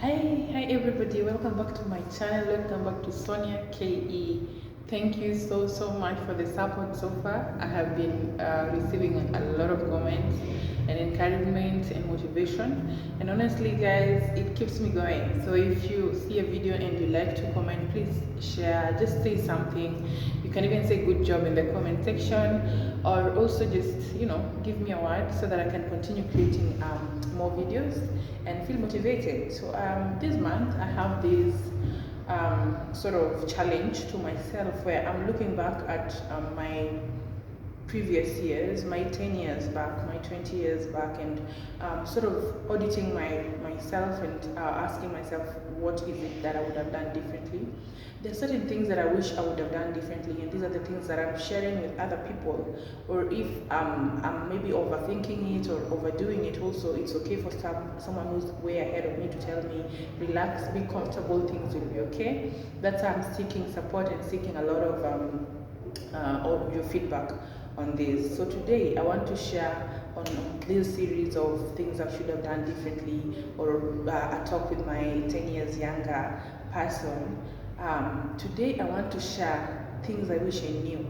Hi everybody, welcome back to my channel. Welcome back to Sonia KE. Thank you so much for the support so far. I have been receiving a lot of comments and encouragement and motivation, and honestly guys, it keeps me going. So if you see a video and you like to comment, please share, just say something. You can even say good job in the comment section, or also just give me a word so that I can continue creating more videos and feel motivated. So this month I have this sort of challenge to myself where I'm looking back at my previous years, my 10 years back, my 20 years back, and sort of auditing myself and asking myself what is it that I would have done differently. There are certain things that I wish I would have done differently, and these are the things that I'm sharing with other people. Or if I'm maybe overthinking it or overdoing it, also it's okay for someone who's way ahead of me to tell me, relax, be comfortable, things will be okay. That's why I'm seeking support and seeking a lot of your feedback on this. So today I want to share on this series of things I should have done differently, or a talk with my 10 years younger person. Today I want to share things I wish I knew.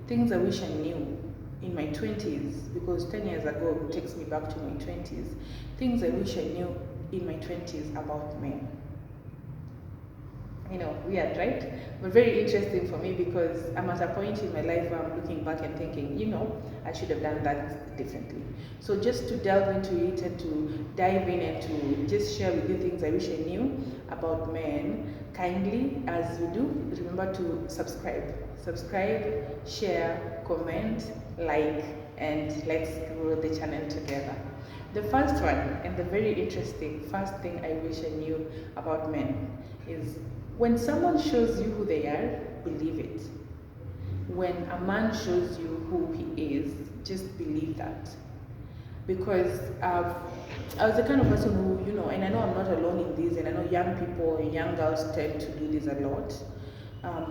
Things I wish I knew in my 20s, because 10 years ago takes me back to my 20s. Things I wish I knew in my 20s about men. Weird, right? But very interesting for me, because I'm at a point in my life where I'm looking back and thinking, I should have done that differently. So just to delve into it and to dive in and to just share with you things I wish I knew about men, kindly, as you do, remember to subscribe, share, comment, like, and let's grow the channel together. The first one, and the very interesting first thing I wish I knew about men, is when someone shows you who they are, believe it. When a man shows you who he is, just believe that. Because I was the kind of person who, and I know I'm not alone in this, and I know young people and young girls tend to do this a lot.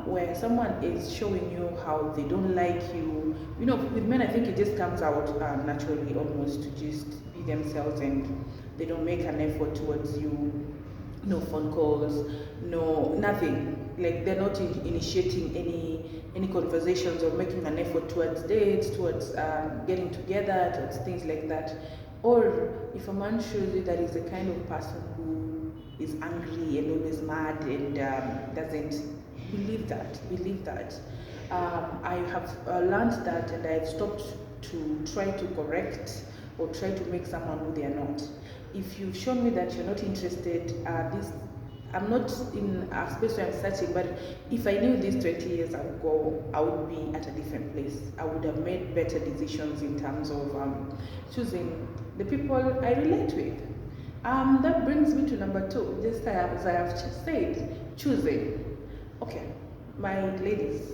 Where someone is showing you how they don't like you. With men, I think it just comes out naturally almost to just be themselves, and they don't make an effort towards you. No phone calls, no nothing. Like they're not initiating any conversations or making an effort towards dates, towards getting together, towards things like that. Or if a man shows you that he's the kind of person who is angry and always mad and doesn't believe that, I have learned that, and I've stopped to try to correct or try to make someone who they are not. If you've shown me that you're not interested, I'm not in a space where I'm searching, but if I knew this 20 years ago, I would be at a different place. I would have made better decisions in terms of choosing the people I relate with. That brings me to number two, just as I have just said, choosing. Okay, my ladies,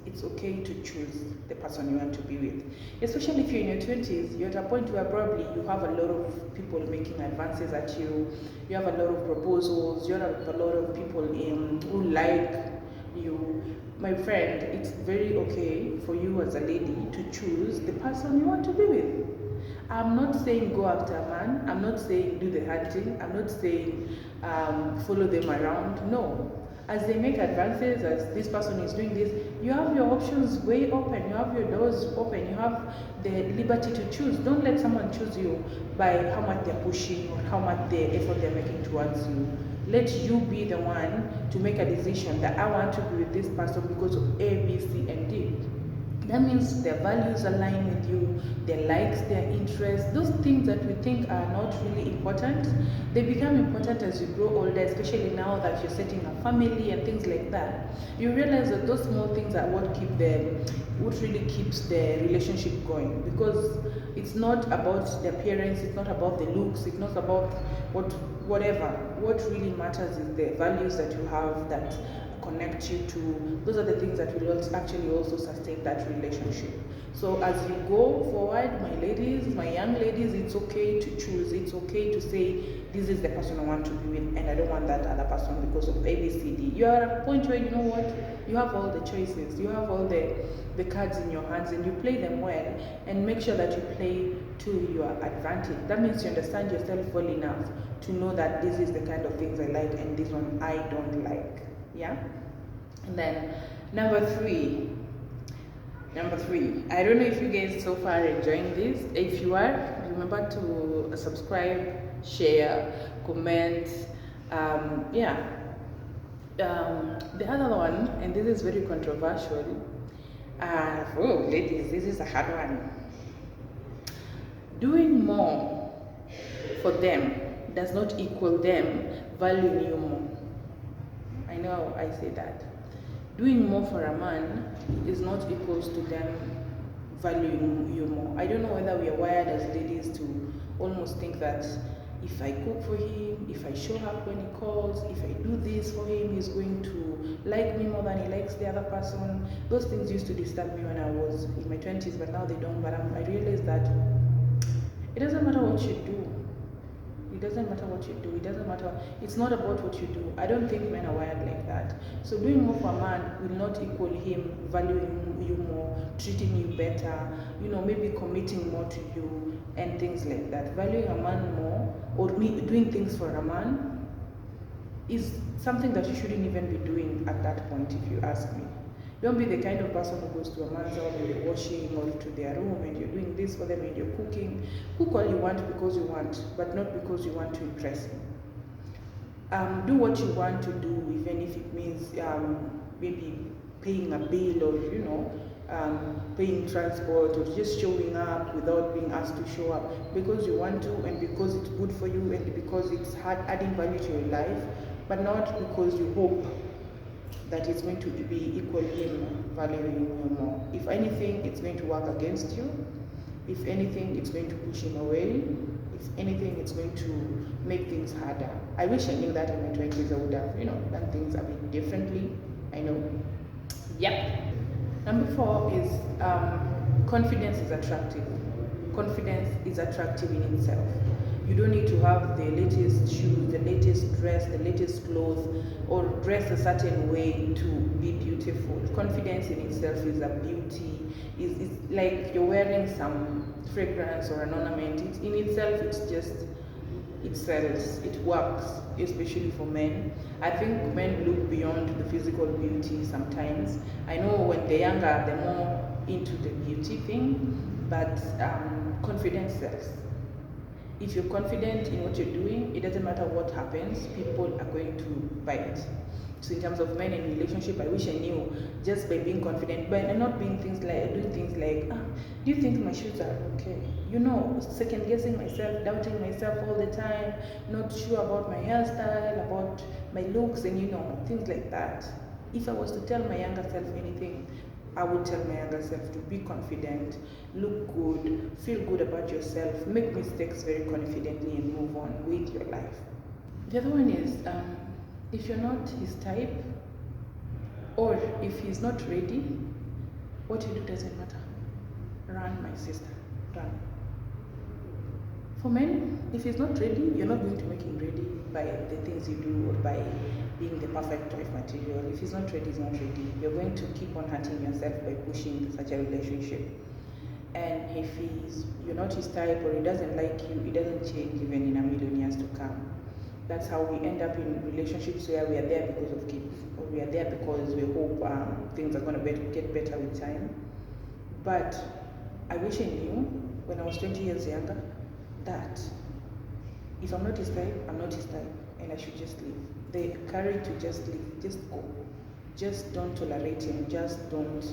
it's okay to choose the person you want to be with. Especially if you're in your 20s, you're at a point where probably you have a lot of people making advances at you, you have a lot of proposals, you have a lot of people who like you. My friend, it's very okay for you as a lady to choose the person you want to be with. I'm not saying go after a man. I'm not saying do the hunting. I'm not saying follow them around. No. As they make advances, as this person is doing this, you have your options way open. You have your doors open. You have the liberty to choose. Don't let someone choose you by how much they're pushing or how much the effort they're making towards you. Let you be the one to make a decision that I want to be with this person because of A, B, C, and D. That means their values align with you, their likes, their interests, those things that we think are not really important, they become important as you grow older, especially now that you're setting a family and things like that. You realize that those small things are what really keeps the relationship going, because it's not about the appearance, it's not about the looks, it's not about whatever. What really matters is the values that you have that connect you to. Those are the things that will actually also sustain that relationship. So as you go forward, my ladies, my young ladies, it's okay to choose. It's okay to say, this is the person I want to be with, and I don't want that other person because of ABCD. You are at a point where you know what, you have all the choices, you have all the cards in your hands, and you play them well, and make sure that you play to your advantage. That means you understand yourself well enough to know that this is the kind of things I like and this one I don't like. Yeah. And then number three, I don't know if you guys so far are enjoying this. If you are, remember to subscribe, share, comment. Yeah. The other one, and this is very controversial. Oh, ladies, this is a hard one. Doing more for them does not equal them valuing you more. I know I say that. Doing more for a man is not equals to them valuing you more. I don't know whether we are wired as ladies to almost think that if I cook for him, if I show up when he calls, if I do this for him, he's going to like me more than he likes the other person. Those things used to disturb me when I was in my 20s, but now they don't. But I realized that it doesn't matter what you do. It doesn't matter what you do. It doesn't matter. It's not about what you do. I don't think men are wired like that. So doing more for a man will not equal him valuing you more, treating you better, maybe committing more to you and things like that. Valuing a man more or doing things for a man is something that you shouldn't even be doing at that point, if you ask me. Don't be the kind of person who goes to a man's house and you're washing or to their room and you're doing this for them and you're cooking. Cook all you want because you want, but not because you want to impress him. Do what you want to do, even if it means maybe paying a bill or paying transport or just showing up without being asked to show up because you want to and because it's good for you and because it's adding value to your life, but not because you hope that it's going to be equal him valuing you more. If anything, it's going to work against you. If anything, it's going to push him away. If anything, it's going to make things harder. I wish I knew that in my 20s. I would have, done things a bit differently. I know. Yep. Number 4 is confidence is attractive. Confidence is attractive in itself. You don't need to have the latest shoes, the latest dress, the latest clothes, or dress a certain way to be beautiful. Confidence in itself is a beauty. It's like you're wearing some fragrance or an ornament. In itself, it sells, it works, especially for men. I think men look beyond the physical beauty sometimes. I know when they're younger, they're more into the beauty thing, but confidence sells. If you're confident in what you're doing, it doesn't matter what happens, people are going to buy it. So in terms of men in relationship, I wish I knew just by being confident, but and not doing things like do you think my shoes are okay? Second guessing myself, doubting myself all the time, not sure about my hairstyle, about my looks, and things like that. If I was to tell my younger self anything, I would tell my younger self to be confident, look good, feel good about yourself, make mistakes very confidently, and move on with your life. The other one is, if you're not his type, or if he's not ready, what you do doesn't matter. Run, my sister, run. For men, if he's not ready, you're not going to make him ready by the things you do or by being the perfect wife material. If he's not ready, he's not ready. You're going to keep on hurting yourself by pushing such a relationship. And if you're not his type or he doesn't like you, it doesn't change even in a million years to come. That's how we end up in relationships where we are there because of kids, or we are there because we hope things are going to get better with time. But I wish I knew when I was 20 years younger that if I'm not his type, I'm not his type, and I should just leave. The courage to just leave, just go. Just don't tolerate him, just don't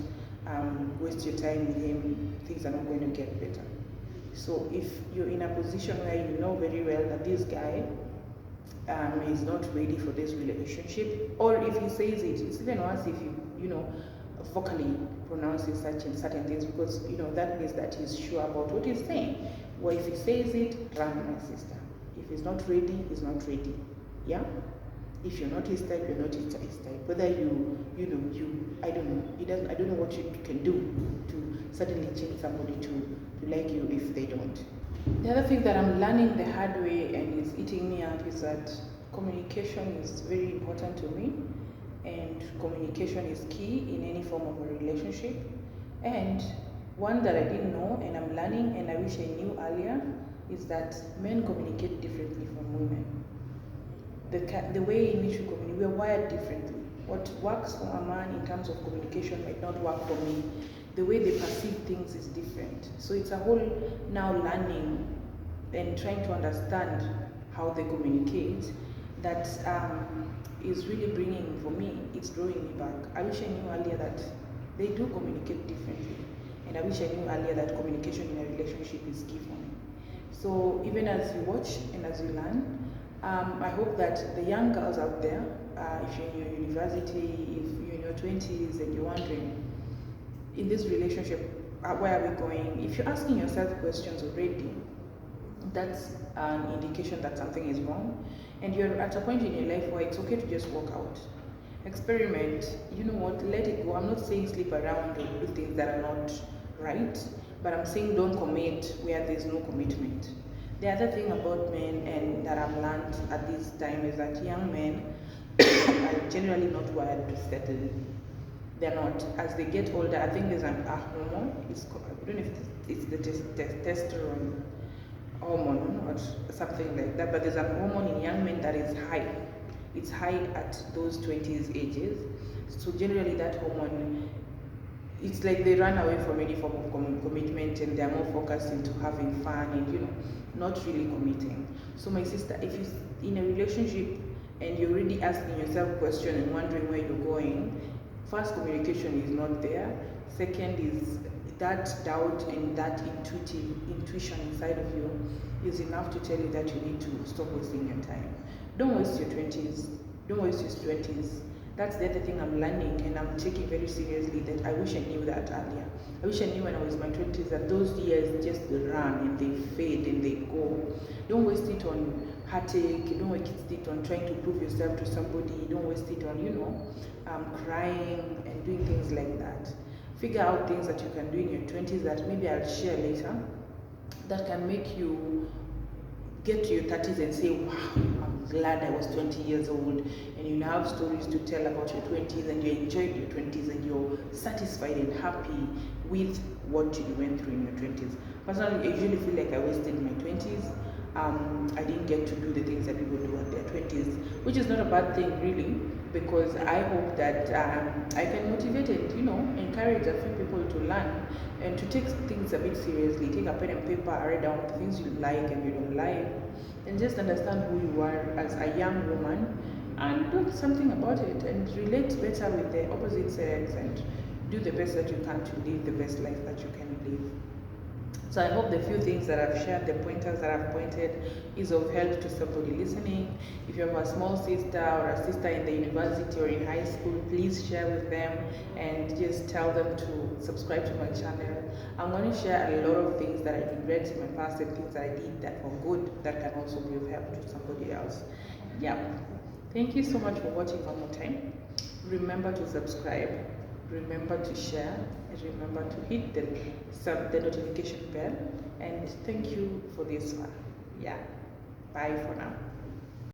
waste your time with him. Things are not going to get better. So if you're in a position where you know very well that this guy is not ready for this relationship, or if he says it, it's even worse if you vocally pronounces certain things, because that means that he's sure about what he's saying. Well, if he says it, run, my sister. If he's not ready, he's not ready. Yeah? If you're not his type, you're not his type. Whether I don't know. I don't know what you can do to suddenly change somebody to like you if they don't. The other thing that I'm learning the hard way and is eating me up is that communication is very important to me, and communication is key in any form of a relationship. And One that I didn't know and I'm learning and I wish I knew earlier is that men communicate differently from women. The way in which we communicate, we're wired differently. What works for a man in terms of communication might not work for me. The way they perceive things is different. So it's a whole now learning and trying to understand how they communicate that is really bringing, for me, it's drawing me back. I wish I knew earlier that they do communicate differently. And I wish I knew earlier that communication in a relationship is key for me. So even as you watch and as you learn, I hope that the young girls out there, if you're in your university, if you're in your 20s and you're wondering, in this relationship, where are we going? If you're asking yourself questions already, that's an indication that something is wrong. And you're at a point in your life where it's okay to just walk out. Experiment, you know what, let it go. I'm not saying sleep around or do things that are not right, but I'm saying don't commit where there's no commitment. The other thing about men and that I've learned at this time is that young men are generally not wired to settle. They're not. As they get older, I think there's a hormone. I don't know if it's the testosterone hormone or something like that, but there's a hormone in young men that is high. It's high at those 20s ages. So generally that hormone, it's like they run away from any form of commitment and they're more focused into having fun and not really committing. So my sister, if you're in a relationship and you're already asking yourself questions and wondering where you're going, first, communication is not there. Second is that doubt and that intuition inside of you is enough to tell you that you need to stop wasting your time. Don't waste your 20s. Don't waste your 20s. That's the other thing I'm learning and I'm taking very seriously, that I wish I knew that earlier. I wish I knew when I was in my 20s that those years just run and they fade and they go. Don't waste it on heartache. Don't waste it on trying to prove yourself to somebody. Don't waste it on, crying and doing things like that. Figure out things that you can do in your 20s that maybe I'll share later that can make you get to your 30s and say, wow, I'm glad I was 20 years old, and you now have stories to tell about your 20s and you enjoyed your 20s and you're satisfied and happy with what you went through in your 20s. Personally, I usually feel like I wasted my 20s. I didn't get to do the things that people do at their 20s, which is not a bad thing really, because I hope that I can motivate and encourage a few people to learn and to take things a bit seriously. Take a pen and paper, write down the things you like and you don't like, and just understand who you are as a young woman and do something about it and relate better with the opposite sex and do the best that you can to live the best life that you can live. So I hope the few things that I've shared, the pointers that I've pointed, is of help to somebody listening. If you have a small sister or a sister in the university or in high school, please share with them and just tell them to subscribe to my channel. I'm going to share a lot of things that I read in my past and things that I did that were good that can also be of help to somebody else. Yeah. Thank you so much for watching one more time. Remember to subscribe. Remember to share, and remember to hit the notification bell, and thank you for this one. Yeah, bye for now.